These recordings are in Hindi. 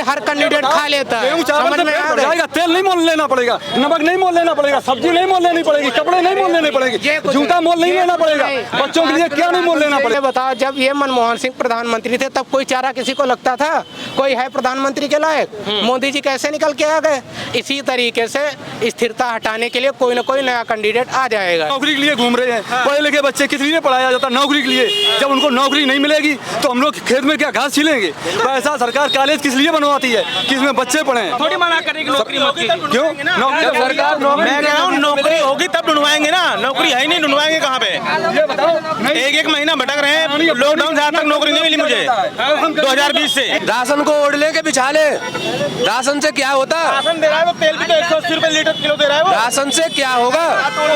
हर कैंडिडेट खा लेता है। समझ में आ जाएगा, तेल नहीं मोल लेना पड़ेगा, नमक नहीं मोल लेना पड़ेगा, सब्जी नहीं मोल लेनी पड़ेगी, कपड़े नहीं मोल लेने पड़ेगी, जूता मोल नहीं लेना पड़ेगा, बच्चों के लिए क्या नहीं मोल लेना पड़ेगा। बताओ, जब ये मनमोहन सिंह प्रधानमंत्री थे तब कोई चारा किसी को लगता था? कोई है प्रधानमंत्री के लायक? मोदी जी कैसे निकल के आ गए? इसी तरीके से स्थिरता हटाने के लिए कोई ना कोई नया कैंडिडेट आ जाएगा। नौकरी के लिए घूम रहे हैं, पढ़े लिखे बच्चे किस लिए पढ़ाया जाता? नौकरी के लिए। जब उनको नौकरी नहीं मिलेगी तो हम लोग खेत में क्या घास छिलेंगे? पैसा सरकार कॉलेज किस लिए बनवाती है कि इसमें बच्चे पढ़े? थोड़ी मना करेगी नौकरी क्यों? सरकार मैं कह रहा हूँ नौकरी होगी तब ढूंढवाएंगे ना, नौकरी है ही नहीं, ढूंढवाएंगे कहाँ पे? ये बताओ, एक महीना भटक रहे हैं, लॉकडाउन से आज तक नौकरी नहीं मिली मुझे 2020 से। राशन को ओढ़ ले के बिछा ले, राशन से क्या होता? राशन दे रहा है वो, तेल भी तो 180 रुपए लीटर किलो दे रहा है वो। राशन से क्या होगा?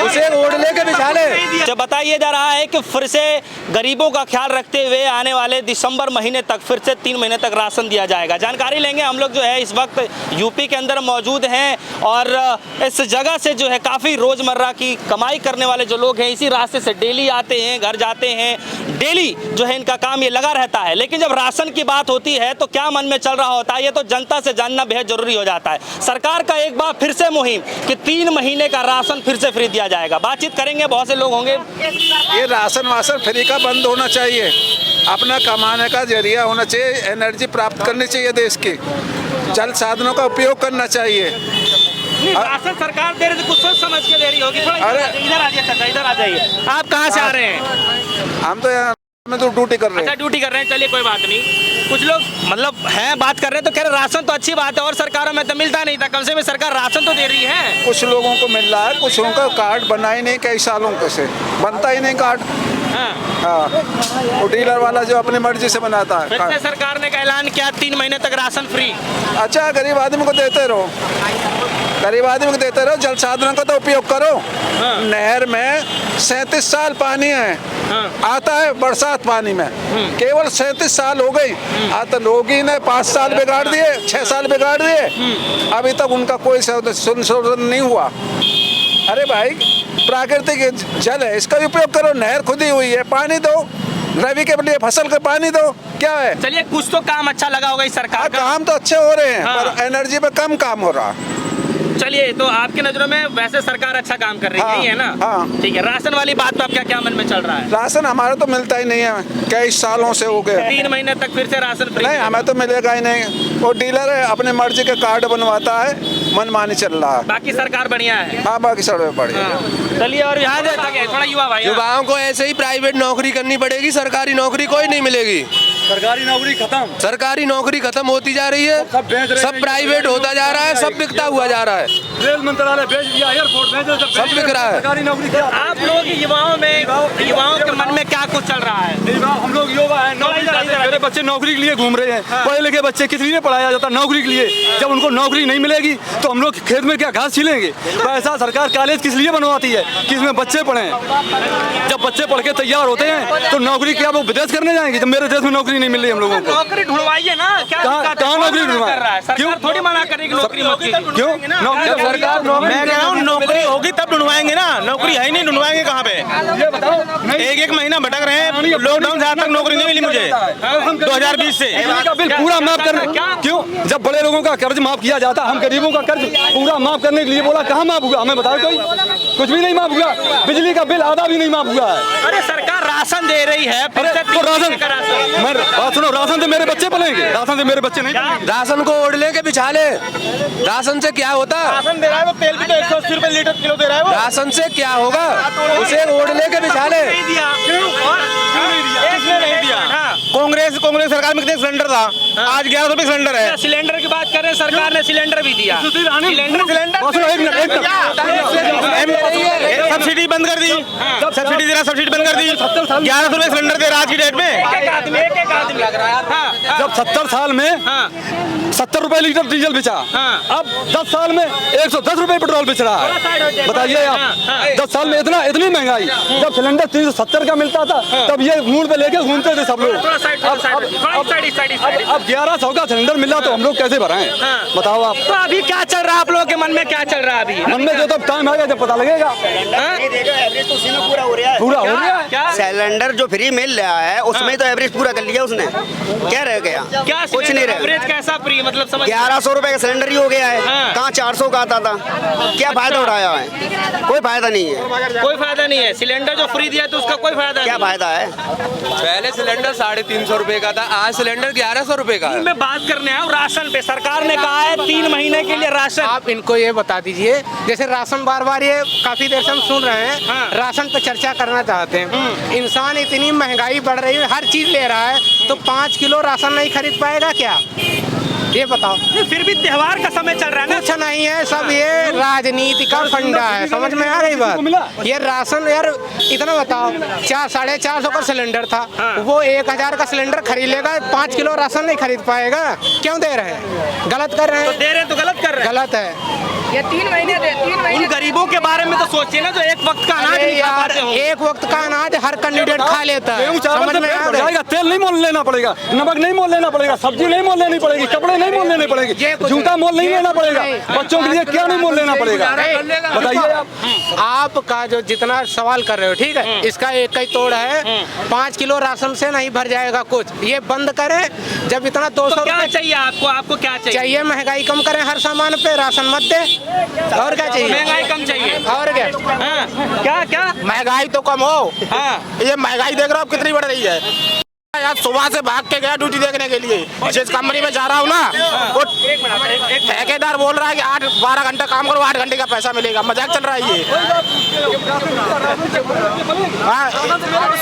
उसे ओढ़ ले के बिछा ले। जो बताया जा रहा है कि फिर से गरीबों का ख्याल रखते हुए आने वाले दिसंबर महीने तक फिर से 3 महीने तक राशन दिया जाएगा। जानकारी लेंगे हम लोग जो है इस वक्त यूपी के अंदर मौजूद हैं और इस जगह से जो है काफ़ी रोज़मर्रा की कमाई करने वाले जो लोग हैं इसी रास्ते से डेली आते हैं, घर जाते हैं, डेली जो है इनका काम ये लगा रहता है। लेकिन जब राशन की बात होती है तो क्या मन में चल रहा होता है ये तो जनता से जानना बेहद जरूरी हो जाता है। सरकार का एक बार फिर से मुहिम कि 3 महीने का राशन फिर से फ्री दिया जाएगा। बातचीत करेंगे, बहुत से लोग होंगे। ये राशन वासन फ्री का बंद होना चाहिए, अपना कमाने का जरिया होना चाहिए, एनर्जी प्राप्त करनी चाहिए, देश की जल साधनों का उपयोग करना चाहिए। राशन सरकार दे रही थी, कुछ सोच समझ के दे रही होगी। थोड़ा इधर आ जाइए चाचा, इधर आ जाइए। आप कहाँ से आ रहे हैं? हम तो यहाँ में तो ड्यूटी कर रहे हैं। अच्छा, ड्यूटी कर रहे हैं, चलिए कोई बात नहीं। कुछ लोग मतलब हैं बात कर रहे हैं तो कह रहे राशन तो अच्छी बात है और सरकारों में तो मिलता नहीं था, कम से कम सरकार राशन तो दे रही है। कुछ लोगों को मिल रहा है, कुछ लोगों का कार्ड बना ही नहीं, कई सालों से बनता ही नहीं कार्ड। हाँ, वो डीलर वाला जो अपनी मर्जी से बनाता है। फिर से सरकार ने ऐलान किया 3 महीने तक राशन फ्री। अच्छा, गरीब आदमी को देते रहो, गरीब आदमी को देते रहो, जल साधनों का तो उपयोग करो। नहर में 37 साल पानी है, आता है बरसात पानी में, केवल 37 साल हो गई। तो लोग ही ने 5 साल बिगाड़ दिए, 6 साल बिगाड़ दिए, अभी तक उनका कोई संशोधन नहीं हुआ। अरे भाई, प्राकृतिक जल है, इसका उपयोग करो। नहर खुदी हुई है, पानी दो, रबी के लिए फसल का पानी दो। क्या है? चलिए, कुछ तो काम अच्छा लगा होगा इस सरकार का। काम तो अच्छे हो रहे हैं, पर एनर्जी पे कम काम हो रहा। चलिए, तो आपके नजरों में वैसे सरकार अच्छा काम कर रही है ना? हाँ। ठीक है, राशन वाली बात पे आपका क्या मन में चल रहा है? राशन हमारा तो मिलता ही नहीं है, कई सालों से हो गए। 3 महीने तक फिर से राशन फ्री? नहीं, हमें तो मिलेगा ही नहीं। वो डीलर है, अपने मर्जी के कार्ड बनवाता है, मनमानी चल रहा है। बाकी सरकार बढ़िया है। हाँ, बाकी सड़क बढ़िया। चलिए, और यहाँ थोड़ा युवा भाई, युवाओं को ऐसे ही प्राइवेट नौकरी करनी पड़ेगी, सरकारी नौकरी कोई नहीं मिलेगी। सरकारी नौकरी खत्म, सरकारी नौकरी खत्म होती जा रही है, सब प्राइवेट होता जा रहा है, सब बिकता हुआ जा रहा है। रेल मंत्रालय बेच दिया, एयरपोर्ट बेच दिया, सब बिक रहा है। सरकारी नौकरी क्या? आप लोगों के युवाओं के मन में क्या कुछ चल रहा है? हम लोग युवा हैं, मेरे बच्चे नौकरी के लिए घूम रहे हैं, पढ़े लिखे बच्चे किस लिए पढ़ाया जाता? नौकरी के लिए। जब उनको नौकरी नहीं मिलेगी तो हम लोग खेत में क्या घास छिलेंगे? पैसा सरकार कॉलेज किस लिए बनवाती है कि इसमें बच्चे पढ़ें? जब बच्चे पढ़ के तैयार होते हैं तो नौकरी क्या वो विदेश करने जाएंगे? जब मेरे देश में नौकरी नहीं मिल रही हम लोगों को। नौकरी ढूंढवाइए ना, क्या कहाँ नौकरी ढूंढवाए? क्यों थोड़ी मना करेगी नौकरी? क्यों? सरकार मैं कह रहा हूँ नौकरी होगी तब ढूंढवाएंगे ना, नौकरी है ही नहीं, ढूंढवाएंगे कहाँ पे? ये बताओ, एक महीना भटक रहे हैं, लॉकडाउन से आज तक नौकरी नहीं मिली मुझे 2020 से। का बिल पूरा माफ करने क्यों? जब बड़े लोगों का कर्ज माफ किया जाता, हम गरीबों का कर्ज पूरा माफ करने के लिए बोला, कहाँ माफ हुआ? हमें बताओ, कोई कुछ भी नहीं माफ हुआ। बिजली का बिल आधा भी नहीं माफ हुआ है। अरे सरकार राशन दे रही है, अरे तो राशन, बात सुनो, राशन से मेरे बच्चे पलेंगे? राशन से मेरे बच्चे नहीं पलेंगे। राशन को ओढ़ ले के बिछा ले, राशन से क्या होता? राशन दे रहा है वो, तेल भी तो 180 रुपए लीटर किलो दे रहा है वो। राशन से क्या होगा? उसे ओढ़ ले के बिछा ले। नहीं दिया, किसने नहीं दिया? कांग्रेस सरकार में कितने सिलेंडर था, आज 11 रुपए सिलेंडर है। सिलेंडर की बात कर रहे हैं, सरकार ने सिलेंडर भी दिया। सब्सिडी बंद कर दी, सब्सिडी दे रहा, सब्सिडी बंद कर दी। 11 रुपए सिलेंडर दे रहा आज की डेट में। जब 70 साल में 70 रुपए लीटर डीजल बिचा, अब 10 साल में 110 रुपए पेट्रोल बिच रहा है। बताइए आप, 10 साल में इतनी महंगाई। जब सिलेंडर 370 का मिलता था तब ये मूड पे लेके घूमते थे सब लोग। अब 1100 का सिलेंडर मिला तो हम लोग कैसे भराएं? बताओ आप। तो अभी क्या चल रहा है आप लोगों के मन में, क्या चल रहा है अभी? मन में जो तब टाइम आएगा जब पता लगेगा। एवरेज तो उसी में पूरा हो रहा है। पूरा हो गया क्या? सिलेंडर जो फ्री मिल रहा है उसमें तो एवरेज पूरा कर लिया उसने। क्या रह गया? क्या कुछ नहीं रहा। एवरेज कैसा फ्री? मतलब मतलब समझ 1100 रुपए का सिलेंडर ही हो गया है। हाँ। कहाँ 400 का आता था। क्या फायदा उठाया है? कोई फायदा नहीं है। कोई फायदा नहीं है। सिलेंडर जो फ्री दिया तो उसका कोई फायदा क्या नहीं। फायदा है? पहले सिलेंडर 350 रुपए का था, आज सिलेंडर 1100 रुपए का है। मैं बात करने आया हूँ राशन पे। सरकार ने कहा है 3 महीने के लिए राशन। आप इनको ये बता दीजिए, जैसे राशन बार बार ये काफी देर से हम सुन रहे हैं, हाँ। राशन पे चर्चा करना चाहते हैं। इंसान इतनी महंगाई बढ़ रही है, हर चीज ले रहा है, तो 5 किलो राशन नहीं खरीद पाएगा क्या? ये बताओ। फिर भी त्योहार का समय चल रहा है ना। कुछ नहीं है, सब ये राजनीति का फंडा है। समझ में आ रही बात? ये राशन यार इतना बताओ, 450 का सिलेंडर था, वो 1000 का सिलेंडर खरीद लेगा, 5 किलो राशन नहीं खरीद पाएगा। क्यों दे रहे हैं? गलत कर रहे तो हैं। दे रहे हैं तो गलत कर रहे हैं। गलत है। ये 3 महीने दे, 3 उन महीने गरीबों के बारे में तो सोचिए ना, जो एक वक्त का अनाज अरे नहीं खा यार, पाते होंगे। एक वक्त का अनाज हर कैंडिडेट खा लेता है। गेहूं चावल समझ से में पेट आ भर रहा है? जाएगा, तेल नहीं मोल लेना पड़ेगा, नमक नहीं मोल लेना पड़ेगा, सब्जी नहीं मोल लेनी पड़ेगी, कपड़े नहीं मोल लेने पड़ेगे, ये कुछ जूता मोल नहीं ये लेना कुछ पड़ेगा, नहीं। बच्चों के लिए क्या नहीं मोल लेना पड़ेगा? बताइए आप। आपका जो जितना सवाल कर रहे हो, ठीक है, इसका एक ही तोड़ है। 5 किलो राशन से नहीं भर जाएगा कुछ। ये बंद करें। जब इतना 200 तो क्या रुपए चाहिए आपको? आपको क्या चाहिए? चाहिए, महंगाई कम करें, हर सामान पे राशन मत दे। और क्या चाहिए? महंगाई कम चाहिए। और क्या? हाँ। क्या क्या? महंगाई तो कम हो। हाँ। ये महंगाई देख रहे हो कितनी बढ़ रही है। यार सुबह से भाग के गया ड्यूटी देखने के लिए, जिस कंपनी में जा रहा हूँ ना, वो ठेकेदार बोल रहा है कि 8-12 घंटा काम करो, 8 घंटे का पैसा मिलेगा। मजाक चल रहा है ये। हाँ,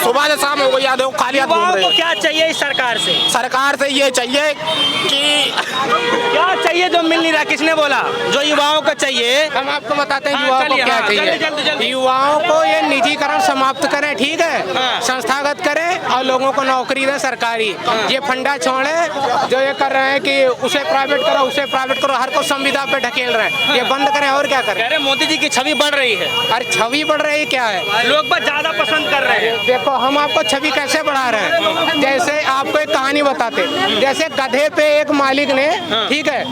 सुबह से शाम हो गई, याद हो खाली हाथ घूम युवाओं रहे को हैं। क्या चाहिए इस सरकार से? सरकार से ये चाहिए कि क्या चाहिए जो मिल नहीं रहा? किसने बोला जो युवाओं को चाहिए? हम आपको बताते हैं हाँ, युवाओं को चलिए, क्या हाँ, चाहिए। जल्दी, जल्दी। युवाओं को ये निजीकरण समाप्त करें, ठीक है, हाँ। संस्थागत करें और लोगों को नौकरी दें सरकारी। ये फंडा छोड़ें जो ये कर रहे हैं कि उसे प्राइवेट करो, उसे प्राइवेट करो, हर को संविदा पे ढकेल रहे हैं। ये बंद करें। और क्या करें? कह रहे मोदी जी की छवि बढ़ रही है, अरे छवि बढ़ रही क्या है? लोग बस ज्यादा पसंद कर रहे हैं। देखो, हम आपको छवि कैसे बढ़ा रहे हैं। जैसे आपको एक कहानी बताते, जैसे गधे पे एक मालिक ने, ठीक है,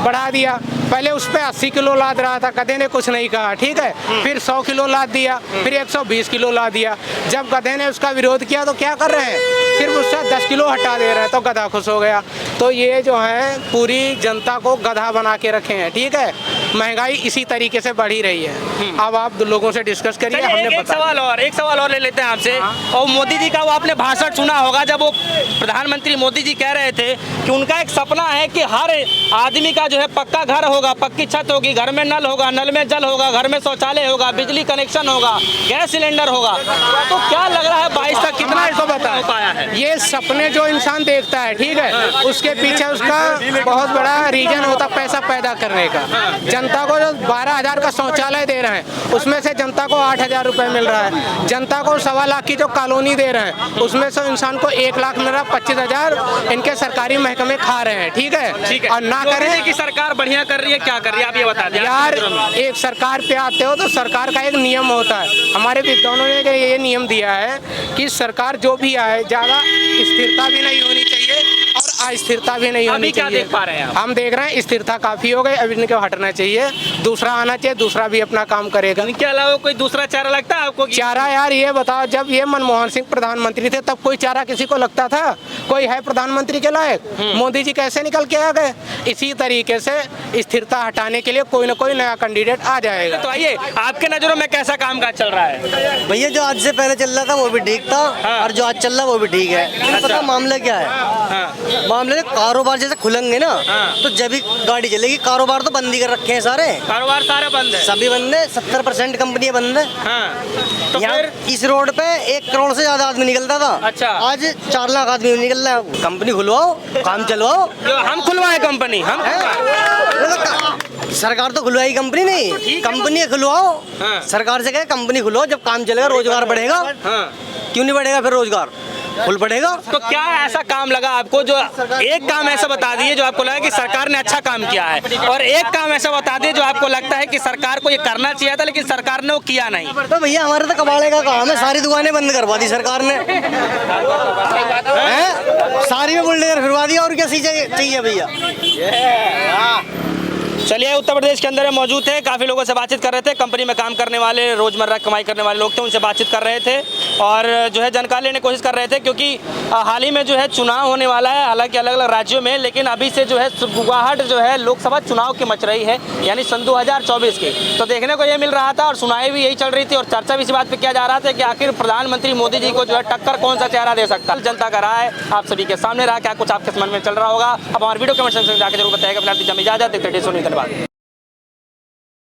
बढ़ा दिया। पहले उस पे 80 किलो लाद रहा था, गधे ने कुछ नहीं कहा, ठीक है। फिर 100 किलो लाद दिया, फिर 120 किलो लाद दिया। जब गधे ने उसका विरोध किया तो क्या कर रहे हैं? सिर्फ उससे 10 किलो हटा दे रहे हैं, तो गधा खुश हो गया। तो ये जो है पूरी जनता को गधा बना के रखे हैं, ठीक है। महंगाई इसी तरीके से बढ़ी रही है। अब आप लोगों से डिस्कस करिए। चलिए, हमने एक सवाल और ले लेते हैं आपसे। और मोदी जी का वो आपने भाषण सुना होगा, जब वो प्रधानमंत्री मोदी जी कह रहे थे कि उनका एक सपना है कि हर आदमी का जो है पक्का घर होगा, पक्की छत होगी, घर में नल होगा, नल में जल होगा, घर में शौचालय होगा, बिजली कनेक्शन होगा, गैस सिलेंडर होगा। तो क्या लग रहा है 22 तक कितना इसको हो पाया है? ये सपने जो इंसान देखता है, ठीक है, उसके पीछे उसका बहुत बड़ा रीजन होता है पैसा पैदा करने का। जनता को जो 12,000 का शौचालय दे रहे हैं, उसमें से जनता को 8,000 रुपए मिल रहा है। जनता को 1.25 लाख की जो कॉलोनी दे रहे हैं, उसमें से इंसान को 1 लाख मिल रहा है। 25,000 इनके सरकारी महकमे खा रहे हैं, ठीक है। और ना करें कि सरकार बढ़िया कर रही है, क्या कर रही है, आप ये बता दें यार। एक सरकार पे आते हो तो सरकार का एक नियम होता है। हमारे विद्वानों ने ये नियम दिया है कि सरकार जो भी आए, ज्यादा स्थिरता भी नहीं होनी चाहिए और अस्थिरता भी नहीं होनी अभी क्या चाहिए। देख पा रहे हैं आप? हम देख रहे हैं स्थिरता काफी हो गई, अब इनको हटना चाहिए, दूसरा आना चाहिए, दूसरा भी अपना काम करेगा। इनके अलावा कोई दूसरा चारा लगता है आपको? चारा यार ये बताओ, जब ये मनमोहन सिंह प्रधानमंत्री थे तब कोई चारा किसी को लगता था? कोई है प्रधानमंत्री के लायक? मोदी जी कैसे निकल के आ गए? इसी तरीके से स्थिरता हटाने के लिए कोई ना कोई नया कैंडिडेट आ जाएगा। तो आइए, आपके नजरों में कैसा कामकाज चल रहा है? भैया जो आज से पहले चल रहा था वो भी ठीक था, और जो आज चल रहा है वो भी ठीक है। लेकिन पता मामला क्या है? मामले कारोबार जैसे खुलेंगे ना, तो जब भी गाड़ी चलेगी। कारोबार तो बंद ही कर रखे हैं सारे, कारोबार सारे बंद है, सभी बंद है, 70% कंपनियां बंद है। तो यहाँ फिर इस रोड पे 1 करोड़ से ज्यादा आदमी निकलता था, अच्छा। आज 4 लाख आदमी निकल रहा है। कंपनी खुलवाओ, काम चलवाओ। जो हम खुलवाए कंपनी, हम सरकार तो खुलवाई, कंपनी नहीं, कंपनी खुलवाओ। सरकार से कहे कंपनी खुलवाओ, जब काम चलेगा रोजगार बढ़ेगा। क्यों नहीं बढ़ेगा? फिर रोजगार फुल बढ़ेगा। तो क्या ऐसा काम लगा आपको, जो एक काम ऐसा बता दिए जो आपको लगा कि सरकार ने अच्छा काम किया है, और एक काम ऐसा बता दिए जो आपको लगता है कि सरकार को ये करना चाहिए था लेकिन सरकार ने वो किया नहीं? तो भैया हमारे तो कबाड़े का काम है, सारी दुकानें बंद करवा दी सरकार ने, सारी में बुलडोजर फिरवा दिया। और क्या चाहिए भैया? चलिए, उत्तर प्रदेश के अंदर में मौजूद थे, काफ़ी लोगों से बातचीत कर रहे थे, कंपनी में काम करने वाले, रोजमर्रा कमाई करने वाले लोग थे, उनसे बातचीत कर रहे थे। और जो है जानकारी लेने की कोशिश कर रहे थे, क्योंकि हाल ही में जो है चुनाव होने वाला है, हालांकि अलग अलग राज्यों में, लेकिन अभी से जो है गुवाहाट जो है लोकसभा चुनाव की मच रही है, यानी सन 2024 की। तो देखने को ये मिल रहा था और सुनाई भी यही चल रही थी और चर्चा भी इसी बात पे किया जा रहा था कि आखिर प्रधानमंत्री मोदी जी को जो है टक्कर कौन सा चेहरा दे सकता है। जनता का राय आप सभी के सामने रहा, क्या कुछ आपके मन में चल रहा होगा, अब हमारे वीडियो कमेंट सेक्शन में जाकर जरूर बताइएगा। फिलहाल इजाजत, धन्यवाद।